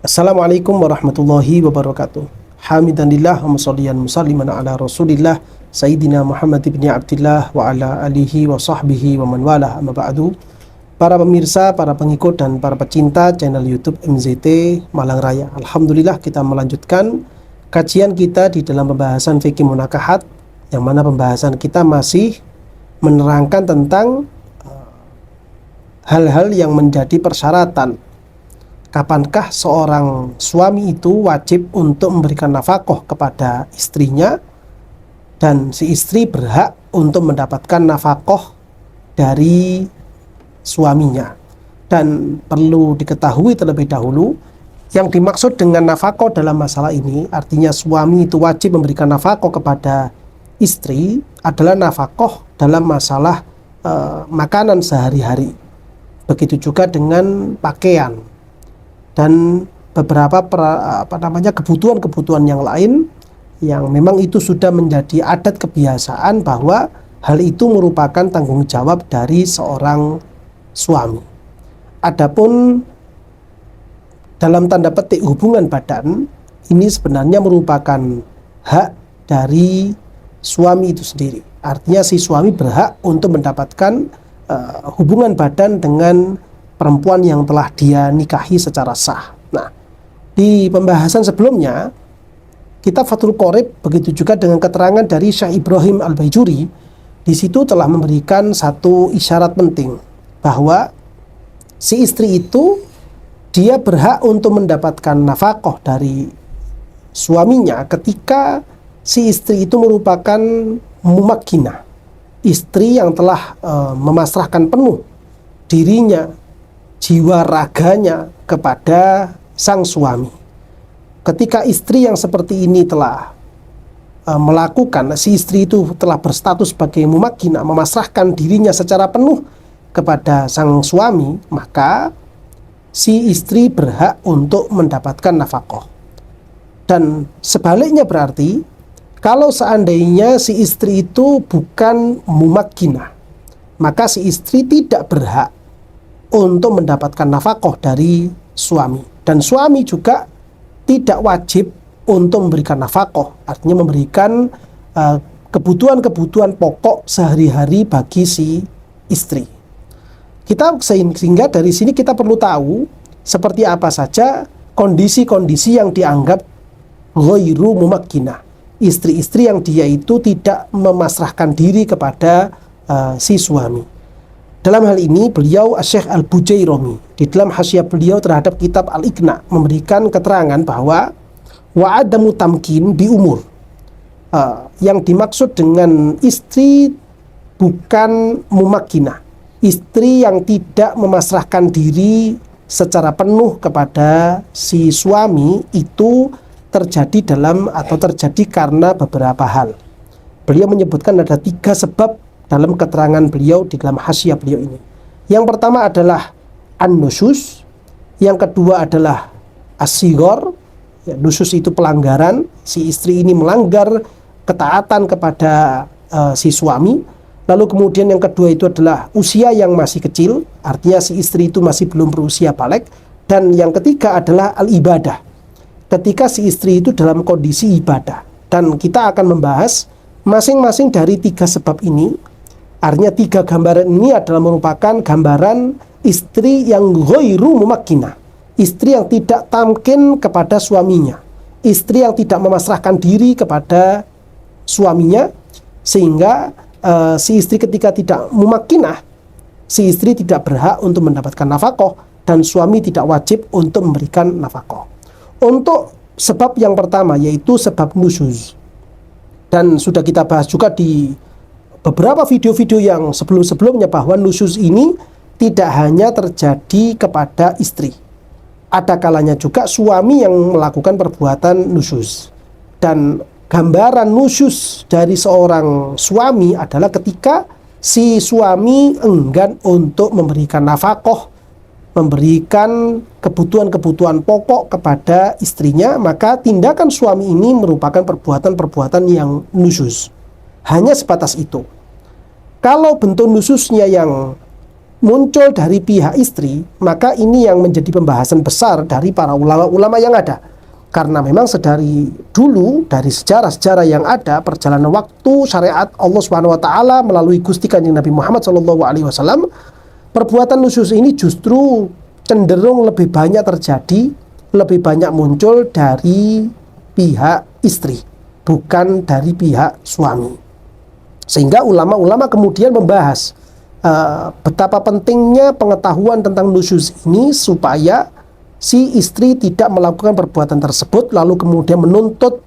Assalamualaikum warahmatullahi wabarakatuh. Hamidanillah wa musalliyan musalliman ala Rasulillah Sayyidina Muhammad ibn Abdillah wa ala alihi wa sahbihi wa man walah, amma ba'du. Para pemirsa, para pengikut dan para pecinta channel YouTube MZT Malang Raya, alhamdulillah kita melanjutkan kajian kita di dalam pembahasan fikih munakahat, yang mana pembahasan kita masih menerangkan tentang hal-hal yang menjadi persyaratan kapankah seorang suami itu wajib untuk memberikan nafkah kepada istrinya, dan si istri berhak untuk mendapatkan nafkah dari suaminya. Dan perlu diketahui terlebih dahulu, yang dimaksud dengan nafkah dalam masalah ini, artinya suami itu wajib memberikan nafkah kepada istri, adalah nafkah dalam masalah makanan sehari-hari. Begitu juga dengan pakaian dan beberapa kebutuhan-kebutuhan yang lain, yang memang itu sudah menjadi adat kebiasaan bahwa hal itu merupakan tanggung jawab dari seorang suami. Adapun dalam tanda petik hubungan badan, ini sebenarnya merupakan hak dari suami itu sendiri. Artinya si suami berhak untuk mendapatkan hubungan badan dengan perempuan yang telah dia nikahi secara sah. Nah, di pembahasan sebelumnya kita Fathul Qorib, begitu juga dengan keterangan dari Syekh Ibrahim Al-Baijuri, di situ telah memberikan satu isyarat penting bahwa si istri itu dia berhak untuk mendapatkan nafkah dari suaminya ketika si istri itu merupakan mumakkinah, istri yang telah memasrahkan penuh dirinya, jiwa raganya kepada sang suami. Ketika istri yang seperti ini telah melakukan, si istri itu telah berstatus sebagai mumakkinah, memasrahkan dirinya secara penuh kepada sang suami, maka si istri berhak untuk mendapatkan nafkah. Dan sebaliknya berarti, kalau seandainya si istri itu bukan mumakkinah, maka si istri tidak berhak untuk mendapatkan nafkah dari suami, dan suami juga tidak wajib untuk memberikan nafkah, artinya memberikan kebutuhan-kebutuhan pokok sehari-hari bagi si istri. Sehingga dari sini kita perlu tahu seperti apa saja kondisi-kondisi yang dianggap ghairu mumakkinah, istri-istri yang dia itu tidak memasrahkan diri kepada si suami. Dalam hal ini beliau Syekh Al-Bujairomi di dalam hasyiah beliau terhadap kitab Al-Iqna memberikan keterangan bahwa wa'adamu tamkin bi umur, yang dimaksud dengan istri bukan mumakkinah, istri yang tidak memasrahkan diri secara penuh kepada si suami, itu terjadi karena beberapa hal. Beliau menyebutkan ada 3 sebab dalam keterangan beliau di dalam hasyiah beliau ini. Yang pertama adalah an-nusyuz, yang kedua adalah as-sighar, nusyuz itu pelanggaran, si istri ini melanggar ketaatan kepada si suami. Lalu kemudian yang kedua itu adalah usia yang masih kecil, artinya si istri itu masih belum berusia baligh. Dan yang ketiga adalah al-ibadah, ketika si istri itu dalam kondisi ibadah. Dan kita akan membahas masing-masing dari 3 sebab ini. Artinya 3 gambaran ini adalah merupakan gambaran istri yang ghairu mumakkinah, istri yang tidak tamkin kepada suaminya, istri yang tidak memasrahkan diri kepada suaminya, sehingga si istri ketika tidak mumakkinah, si istri tidak berhak untuk mendapatkan nafkah, dan suami tidak wajib untuk memberikan nafkah. Untuk sebab yang pertama, yaitu sebab nusyuz, dan sudah kita bahas juga di beberapa video-video yang sebelum-sebelumnya bahwa nusyuz ini tidak hanya terjadi kepada istri. Ada kalanya juga suami yang melakukan perbuatan nusyuz. Dan gambaran nusyuz dari seorang suami adalah ketika si suami enggan untuk memberikan nafkah, memberikan kebutuhan-kebutuhan pokok kepada istrinya, maka tindakan suami ini merupakan perbuatan-perbuatan yang nusyuz. Hanya sebatas itu. Kalau bentuk nusyuznya yang muncul dari pihak istri, maka ini yang menjadi pembahasan besar dari para ulama-ulama yang ada. Karena memang sedari dulu, dari sejarah-sejarah yang ada, perjalanan waktu syariat Allah Subhanahu wa taala melalui Gusti Kanjeng Nabi Muhammad SAW, perbuatan nusyuz ini justru cenderung lebih banyak terjadi, lebih banyak muncul dari pihak istri, bukan dari pihak suami. Sehingga ulama-ulama kemudian membahas betapa pentingnya pengetahuan tentang nusyuz ini supaya si istri tidak melakukan perbuatan tersebut lalu kemudian menuntut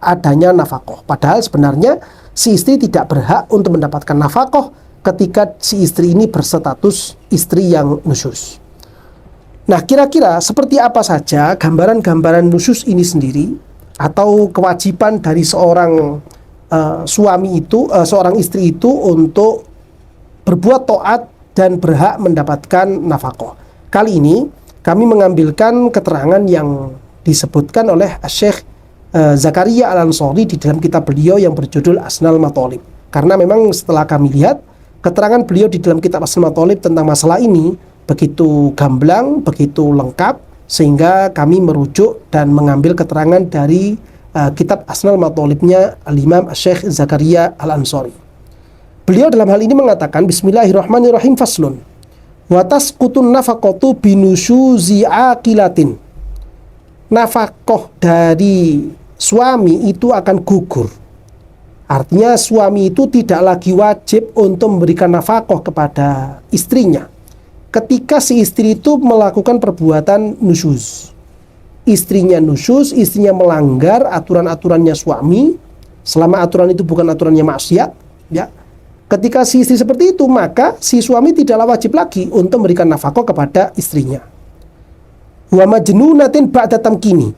adanya nafkah. Padahal sebenarnya si istri tidak berhak untuk mendapatkan nafkah ketika si istri ini berstatus istri yang nusyuz. Nah, kira-kira seperti apa saja gambaran-gambaran nusyuz ini sendiri atau kewajiban dari seorang suami itu, seorang istri itu untuk berbuat taat dan berhak mendapatkan nafkah. Kali ini kami mengambilkan keterangan yang disebutkan oleh Syekh Zakaria Al-Ansori di dalam kitab beliau yang berjudul Asnal Mathalib. Karena memang setelah kami lihat, keterangan beliau di dalam kitab Asnal Mathalib tentang masalah ini begitu gamblang, begitu lengkap, sehingga kami merujuk dan mengambil keterangan dari kitab Asnal Mathalibnya Al-Imam Syekh Zakaria Al-Ansori. Beliau dalam hal ini mengatakan, Bismillahirrahmanirrahim, faslun wa tasqutun nafaqatu binusyuzi aqilatin. Nafkah dari suami itu akan gugur. Artinya suami itu tidak lagi wajib untuk memberikan nafkah kepada istrinya ketika si istri itu melakukan perbuatan nusyuz. Istrinya nusyuz, istrinya melanggar aturan-aturannya suami, selama aturan itu bukan aturannya maksiat, ya. Ketika si istri seperti itu, maka si suami tidaklah wajib lagi untuk memberikan nafkah kepada istrinya. Wa majnunatin ba'da tamkini.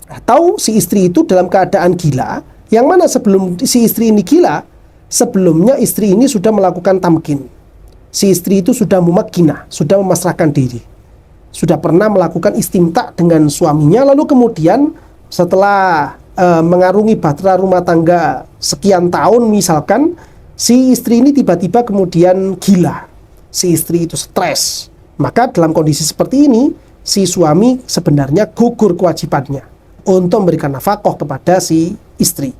Atau si istri itu dalam keadaan gila, yang mana sebelum si istri ini gila, sebelumnya istri ini sudah melakukan tamkin. Si istri itu sudah mumakkinah, sudah memasrahkan diri, sudah pernah melakukan istimta dengan suaminya, lalu kemudian setelah mengarungi bahtera rumah tangga sekian tahun misalkan, si istri ini tiba-tiba kemudian gila, si istri itu stres. Maka dalam kondisi seperti ini, si suami sebenarnya gugur kewajibannya untuk memberikan nafkah kepada si istri.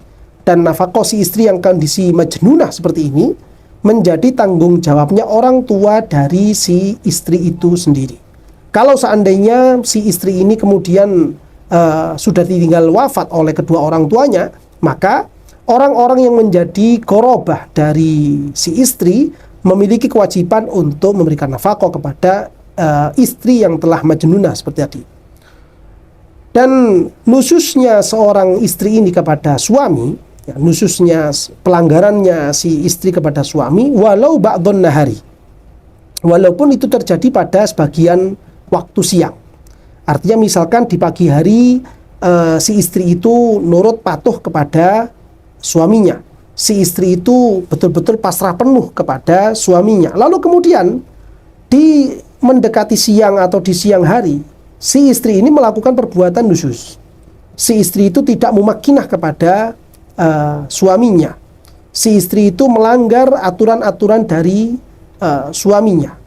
Dan nafkah si istri yang kondisi majnunah seperti ini menjadi tanggung jawabnya orang tua dari si istri itu sendiri. Kalau seandainya si istri ini kemudian sudah ditinggal wafat oleh kedua orang tuanya, maka orang-orang yang menjadi korobah dari si istri memiliki kewajiban untuk memberikan nafkah kepada istri yang telah majnunah seperti tadi. Dan nusyuznya seorang istri ini kepada suami, ya, nusyuznya, pelanggarannya si istri kepada suami, walau ba'dun nahari, walaupun itu terjadi pada sebagian waktu siang. Artinya misalkan di pagi hari si istri itu nurut patuh kepada suaminya, si istri itu betul-betul pasrah penuh kepada suaminya. Lalu kemudian di mendekati siang atau di siang hari, si istri ini melakukan perbuatan nusyuz. Si istri itu tidak mumakkinah kepada suaminya. Si istri itu melanggar aturan-aturan dari suaminya.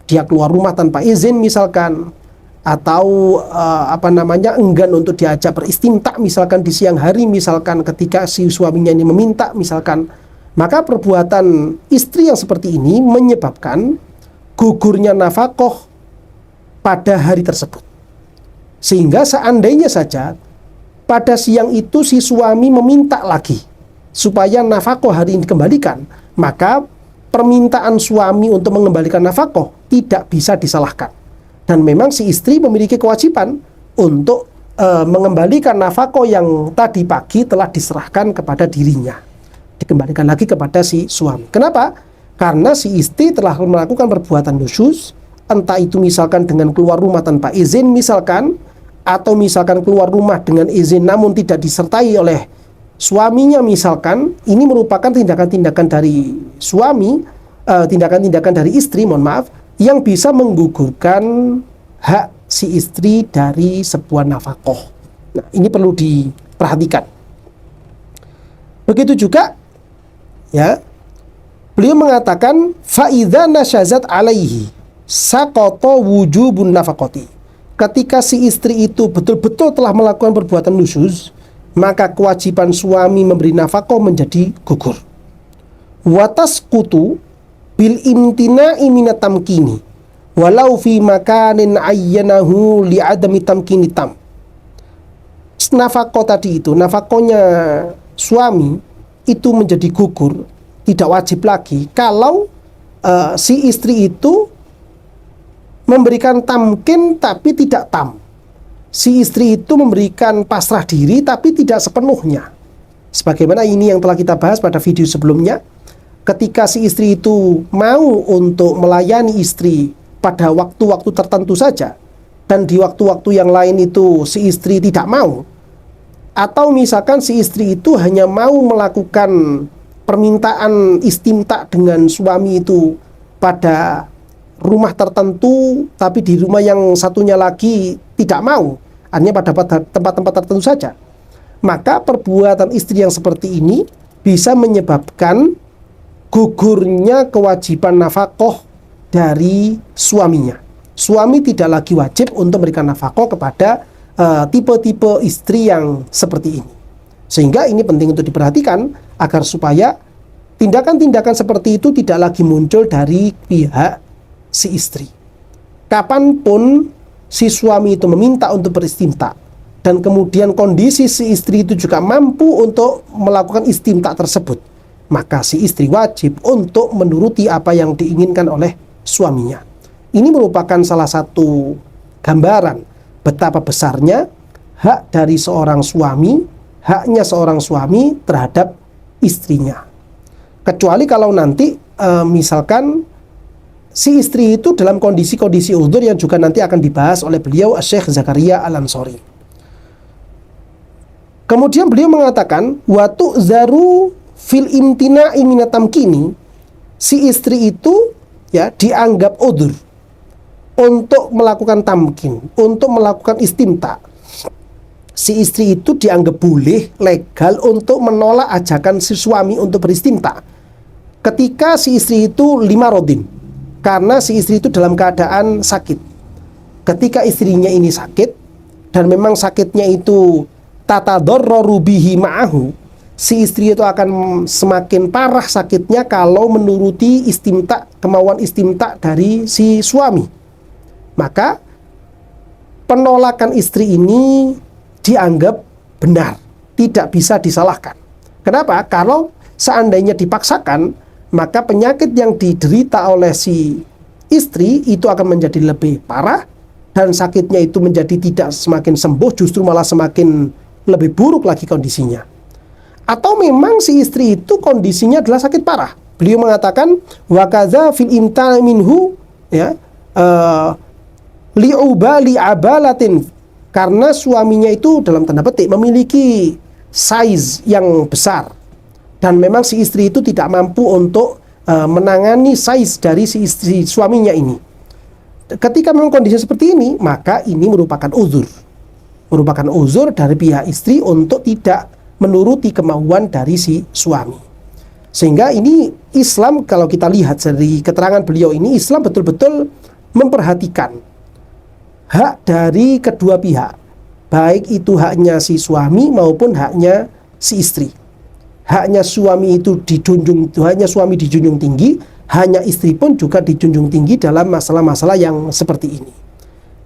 Dia keluar rumah tanpa izin misalkan, atau enggan untuk diajak beristimta misalkan di siang hari misalkan ketika si suaminya ini meminta misalkan. Maka perbuatan istri yang seperti ini menyebabkan gugurnya nafkah pada hari tersebut. Sehingga seandainya saja pada siang itu si suami meminta lagi supaya nafkah hari ini dikembalikan, maka permintaan suami untuk mengembalikan nafkah tidak bisa disalahkan. Dan memang si istri memiliki kewajiban untuk mengembalikan nafkah yang tadi pagi telah diserahkan kepada dirinya, dikembalikan lagi kepada si suami. Kenapa? Karena si istri telah melakukan perbuatan nusyuz, entah itu misalkan dengan keluar rumah tanpa izin misalkan, atau misalkan keluar rumah dengan izin namun tidak disertai oleh suaminya misalkan. Ini merupakan tindakan-tindakan dari suami, tindakan-tindakan dari istri, mohon maaf, yang bisa menggugurkan hak si istri dari sebuah nafkah. Nah, ini perlu diperhatikan. Begitu juga, ya, Beliau mengatakan faidza nasyazat alaihi saqata wujubun nafaqati. Ketika si istri itu betul-betul telah melakukan perbuatan nusyuz, maka kewajiban suami memberi nafkah menjadi gugur. Watasqutu bil imtina'i minat tamkini walau fi makanin ayyanahu li adami tamkini tam. Nafkah tadi itu, nafkahnya suami itu menjadi gugur, tidak wajib lagi kalau si istri itu memberikan tamkin tapi tidak tam. Si istri itu memberikan pasrah diri tapi tidak sepenuhnya. Sebagaimana ini yang telah kita bahas pada video sebelumnya, ketika si istri itu mau untuk melayani istri pada waktu-waktu tertentu saja, dan di waktu-waktu yang lain itu si istri tidak mau, atau misalkan si istri itu hanya mau melakukan permintaan istimta dengan suami itu pada rumah tertentu, tapi di rumah yang satunya lagi tidak mau, hanya pada tempat-tempat tertentu saja, maka perbuatan istri yang seperti ini bisa menyebabkan gugurnya kewajiban nafkah dari suaminya. Suami tidak lagi wajib untuk memberikan nafkah kepada tipe-tipe istri yang seperti ini. Sehingga ini penting untuk diperhatikan agar supaya tindakan-tindakan seperti itu tidak lagi muncul dari pihak si istri. Kapanpun si suami itu meminta untuk beristimta, dan kemudian kondisi si istri itu juga mampu untuk melakukan istimta tersebut, maka si istri wajib untuk menuruti apa yang diinginkan oleh suaminya. Ini merupakan salah satu gambaran betapa besarnya hak dari seorang suami, haknya seorang suami terhadap istrinya. Kecuali kalau nanti misalkan si istri itu dalam kondisi-kondisi udzur yang juga nanti akan dibahas oleh beliau Syekh Zakaria Al-Ansori. Kemudian beliau mengatakan wa tu'zaru fil imtina'i minat tamkini, si istri itu ya dianggap udzur untuk melakukan tamkin, untuk melakukan istimta. Si istri itu dianggap boleh, legal untuk menolak ajakan si suami untuk beristimta ketika si istri itu lima rodin, karena si istri itu dalam keadaan sakit. Ketika istrinya ini sakit, dan memang sakitnya itu tatadorroru bihi ma'ahu, si istri itu akan semakin parah sakitnya kalau menuruti istimta, kemauan istimta dari si suami. Maka penolakan istri ini dianggap benar, tidak bisa disalahkan. Kenapa? Kalau seandainya dipaksakan, maka penyakit yang diderita oleh si istri itu akan menjadi lebih parah, dan sakitnya itu menjadi tidak semakin sembuh, justru malah semakin lebih buruk lagi kondisinya. Atau memang si istri itu kondisinya adalah sakit parah. Beliau mengatakan wa kadza fil imta minhu ya li'ubali abalatin, karena suaminya itu dalam tanda petik memiliki size yang besar, dan memang si istri itu tidak mampu untuk menangani size dari si istri suaminya ini. Ketika memang kondisi seperti ini, maka ini merupakan uzur dari pihak istri untuk tidak menuruti kemauan dari si suami. Sehingga ini Islam, kalau kita lihat dari keterangan beliau ini, Islam betul-betul memperhatikan hak dari kedua pihak, baik itu haknya si suami maupun haknya si istri. Haknya suami itu hanya suami dijunjung tinggi, hanya istri pun juga dijunjung tinggi dalam masalah-masalah yang seperti ini.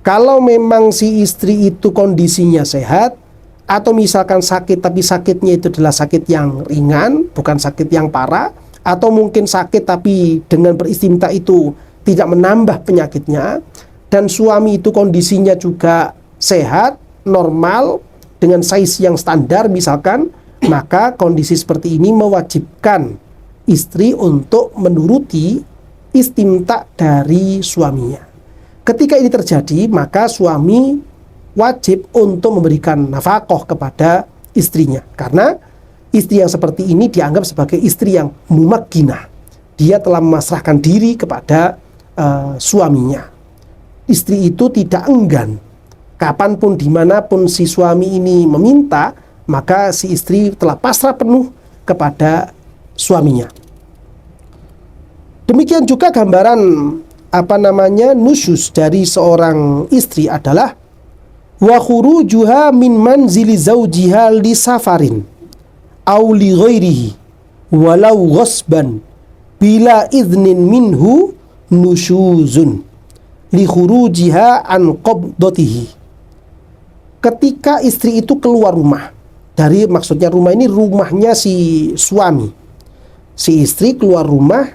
Kalau memang si istri itu kondisinya sehat, atau misalkan sakit tapi sakitnya itu adalah sakit yang ringan, bukan sakit yang parah, atau mungkin sakit tapi dengan beristimta itu tidak menambah penyakitnya, dan suami itu kondisinya juga sehat, normal, dengan size yang standar misalkan, maka kondisi seperti ini mewajibkan istri untuk menuruti istimta dari suaminya. Ketika ini terjadi, maka suami wajib untuk memberikan nafkah kepada istrinya, karena istri yang seperti ini dianggap sebagai istri yang mumakkinah. Dia telah memasrahkan diri kepada suaminya. Istri itu tidak enggan, kapanpun dimanapun si suami ini meminta, maka si istri telah pasrah penuh kepada suaminya. Demikian juga gambaran nusyuz dari seorang istri adalah wa khurujuha min manzili zawjiha li safarin aw li ghairihi walau ghasban bila idnin minhu nusyuzun li khurujiha an qabdatihi. Ketika istri itu keluar rumah dari, maksudnya rumah ini rumahnya si suami. Si istri keluar rumah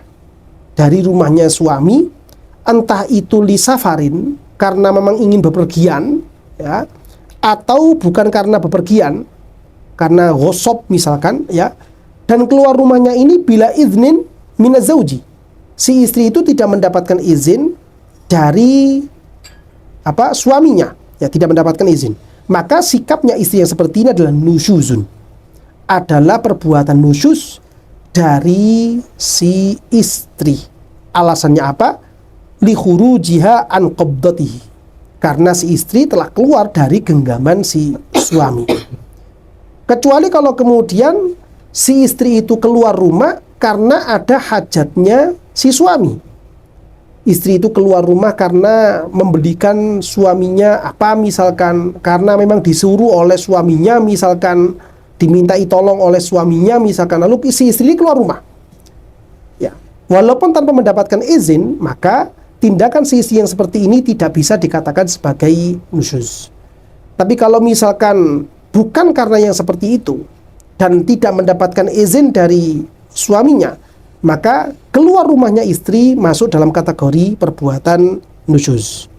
dari rumahnya suami, entah itu li safarin karena memang ingin bepergian, ya, atau bukan karena bepergian, karena ghosob misalkan, ya, dan keluar rumahnya ini bila iznin minazauji, si istri itu tidak mendapatkan izin dari suaminya, ya, tidak mendapatkan izin, maka sikapnya istri yang seperti ini adalah nusyuzun, adalah perbuatan nusyuz dari si istri. Alasannya apa? Li khurujiha an qabdatihi, karena si istri telah keluar dari genggaman si suami. Kecuali kalau kemudian si istri itu keluar rumah karena ada hajatnya si suami. Istri itu keluar rumah karena membelikan suaminya misalkan, karena memang disuruh oleh suaminya, misalkan dimintai tolong oleh suaminya misalkan, lalu si istri keluar rumah, ya, walaupun tanpa mendapatkan izin, maka tindakan si istri yang seperti ini tidak bisa dikatakan sebagai nusyuz. Tapi kalau misalkan bukan karena yang seperti itu dan tidak mendapatkan izin dari suaminya, maka keluar rumahnya istri masuk dalam kategori perbuatan nusyuz.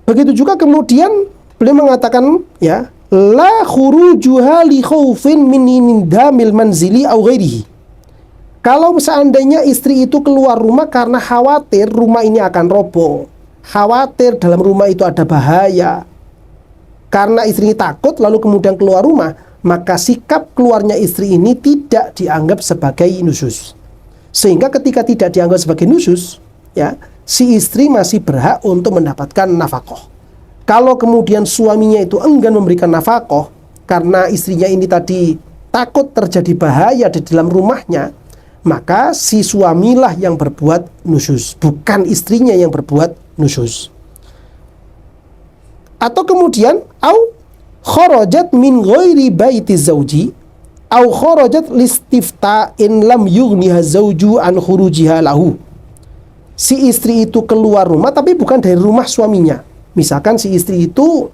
Begitu juga kemudian beliau mengatakan, ya, la khurujuha li khaufin min indamil manzili aw ghairihi. Kalau seandainya istri itu keluar rumah karena khawatir rumah ini akan roboh, khawatir dalam rumah itu ada bahaya, karena istri takut lalu kemudian keluar rumah, maka sikap keluarnya istri ini tidak dianggap sebagai nusyuz. Sehingga ketika tidak dianggap sebagai nusyuz, ya, si istri masih berhak untuk mendapatkan nafkah. Kalau kemudian suaminya itu enggan memberikan nafkah karena istrinya ini tadi takut terjadi bahaya di dalam rumahnya, maka si suamilah yang berbuat nusyuz, bukan istrinya yang berbuat nusyuz. Atau kemudian kharajat min ghairi baiti zauji au kharajat listifta'in lam yughniha zauju an khurujiha lahu. Si istri itu keluar rumah tapi bukan dari rumah suaminya. Misalkan si istri itu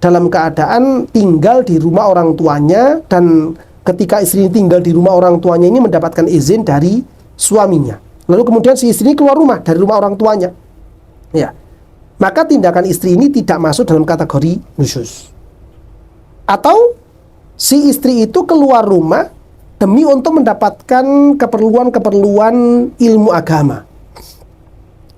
dalam keadaan tinggal di rumah orang tuanya, dan ketika istri ini tinggal di rumah orang tuanya ini mendapatkan izin dari suaminya. Lalu kemudian si istri ini keluar rumah dari rumah orang tuanya, ya, maka tindakan istri ini tidak masuk dalam kategori nusyuz. Atau si istri itu keluar rumah demi untuk mendapatkan keperluan-keperluan ilmu agama,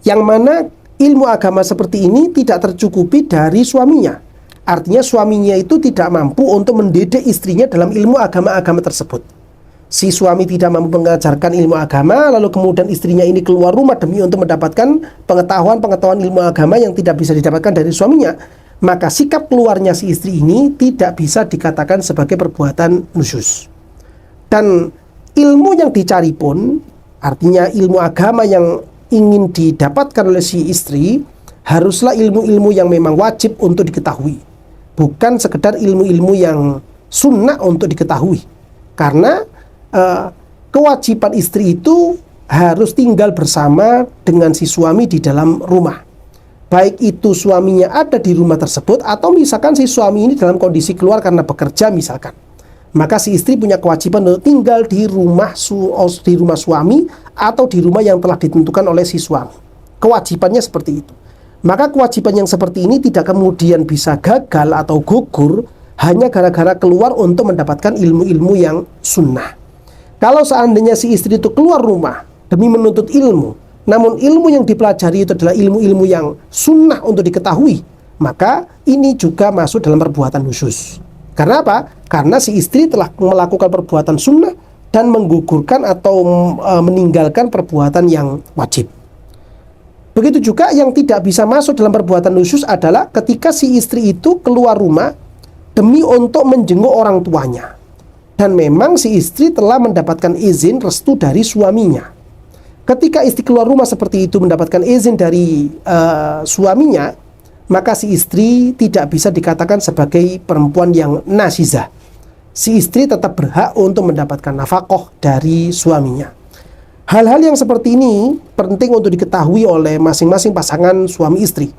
yang mana ilmu agama seperti ini tidak tercukupi dari suaminya. Artinya suaminya itu tidak mampu untuk mendidik istrinya dalam ilmu agama-agama tersebut. Si suami tidak mampu mengajarkan ilmu agama, lalu kemudian istrinya ini keluar rumah demi untuk mendapatkan pengetahuan ilmu agama yang tidak bisa didapatkan dari suaminya, maka sikap keluarnya si istri ini tidak bisa dikatakan sebagai perbuatan nusyuz. Dan ilmu yang dicari pun, artinya ilmu agama yang ingin didapatkan oleh si istri, haruslah ilmu-ilmu yang memang wajib untuk diketahui, bukan sekedar ilmu-ilmu yang sunnah untuk diketahui. Karena kewajiban istri itu harus tinggal bersama dengan si suami di dalam rumah, baik itu suaminya ada di rumah tersebut atau misalkan si suami ini dalam kondisi keluar karena bekerja misalkan, maka si istri punya kewajiban untuk tinggal di rumah suami atau di rumah yang telah ditentukan oleh si suami. Kewajibannya seperti itu. Maka kewajiban yang seperti ini tidak kemudian bisa gagal atau gugur hanya gara-gara keluar untuk mendapatkan ilmu-ilmu yang sunnah. Kalau seandainya si istri itu keluar rumah demi menuntut ilmu, namun ilmu yang dipelajari itu adalah ilmu-ilmu yang sunnah untuk diketahui, maka ini juga masuk dalam perbuatan nusyuz. Karena apa? Karena si istri telah melakukan perbuatan sunnah dan menggugurkan atau meninggalkan perbuatan yang wajib. Begitu juga yang tidak bisa masuk dalam perbuatan nusyuz adalah ketika si istri itu keluar rumah demi untuk menjenguk orang tuanya, dan memang si istri telah mendapatkan izin restu dari suaminya. Ketika istri keluar rumah seperti itu mendapatkan izin dari suaminya, maka si istri tidak bisa dikatakan sebagai perempuan yang nasizah. Si istri tetap berhak untuk mendapatkan nafkah dari suaminya. Hal-hal yang seperti ini penting untuk diketahui oleh masing-masing pasangan suami istri,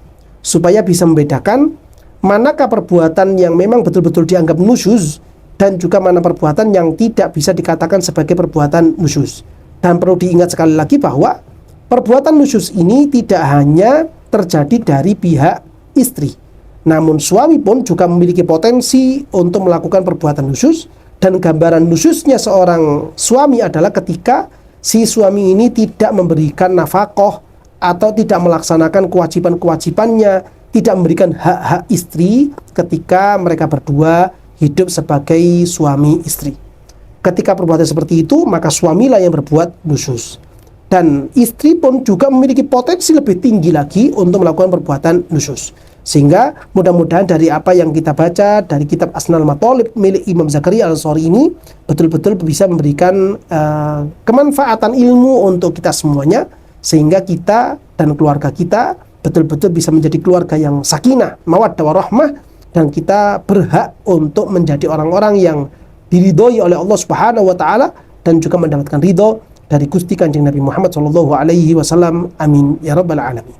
supaya bisa membedakan manakah perbuatan yang memang betul-betul dianggap nusyuz dan juga mana perbuatan yang tidak bisa dikatakan sebagai perbuatan nusyuz. Dan perlu diingat sekali lagi bahwa perbuatan nusyuz ini tidak hanya terjadi dari pihak istri, namun suami pun juga memiliki potensi untuk melakukan perbuatan nusyuz. Dan gambaran nusyuznya seorang suami adalah ketika si suami ini tidak memberikan nafkah atau tidak melaksanakan kewajiban-kewajibannya, tidak memberikan hak-hak istri ketika mereka berdua hidup sebagai suami istri. Ketika perbuatan seperti itu, maka suamilah yang berbuat nusyuz. Dan istri pun juga memiliki potensi lebih tinggi lagi untuk melakukan perbuatan nusyuz. Sehingga mudah-mudahan dari apa yang kita baca dari kitab Asnal Mathalib milik Imam Zakaria Al-Ansari ini betul-betul bisa memberikan kemanfaatan ilmu untuk kita semuanya, sehingga kita dan keluarga kita betul-betul bisa menjadi keluarga yang sakinah, mawaddah warahmah, dan kita berhak untuk menjadi orang-orang yang diridhoi oleh Allah Subhanahu wa taala dan juga mendapatkan ridho dari Gusti Kanjeng Nabi Muhammad sallallahu alaihi wasallam. Amin ya rabbal alamin.